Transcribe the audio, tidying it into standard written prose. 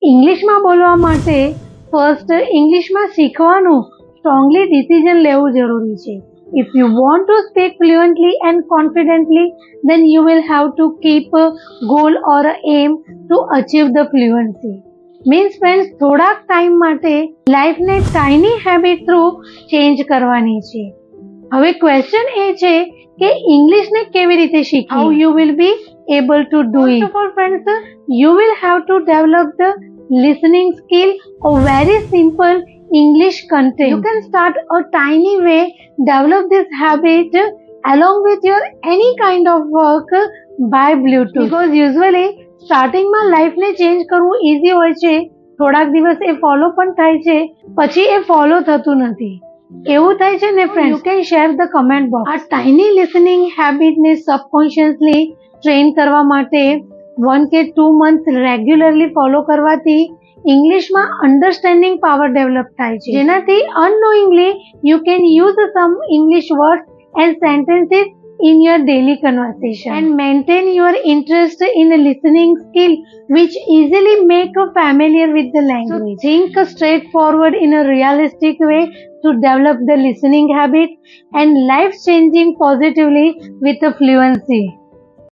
ઇંગ્લિશમાં બોલવા માટે ફર્સ્ટ ઇંગ્લિશમાં શીખવાનું સ્ટ્રોંગલી ડિસિઝન લેવું જરૂરી છે. If you want to speak fluently and confidently, then you will have to keep a goal or a aim to achieve the fluency. Means friends, થોડાક time માટે લાઈફને ટાઇની હેબિટ થ્રુ ચેન્જ કરવાની છે. હવે question એ છે કે ઇંગ્લિશને કેવી રીતે શીખવું? How you will be able to do it. First of all, friends, you will have to develop the listening skill of very simple English content. You can start a tiny way, develop this habit along with your any kind of work by Bluetooth. Because usually starting માં life ને change કરવું easy હોય છે, થોડાક દિવસ એ follow પણ થાય છે, પછી એ ફોલો થતું નથી. એવું થાય છે ને friend? You can share the comment box. આ ટાઇની લિસનિંગ હેબિટને સબકોન્શિયસલી ટ્રેન કરવા માટે 1 કે 2 મંથ રેગ્યુલરલી ફોલો કરવાથી ઇંગ્લિશમાં અન્ડરસ્ટેન્ડિંગ પાવર ડેવલપ થાય છે, જેનાથી unknowingly you can use some English words and sentences in your daily conversation and maintain your interest in a listening skill which easily make you familiar with the language. So think straightforward in a realistic way to develop the listening habit and life changing positively with a fluency.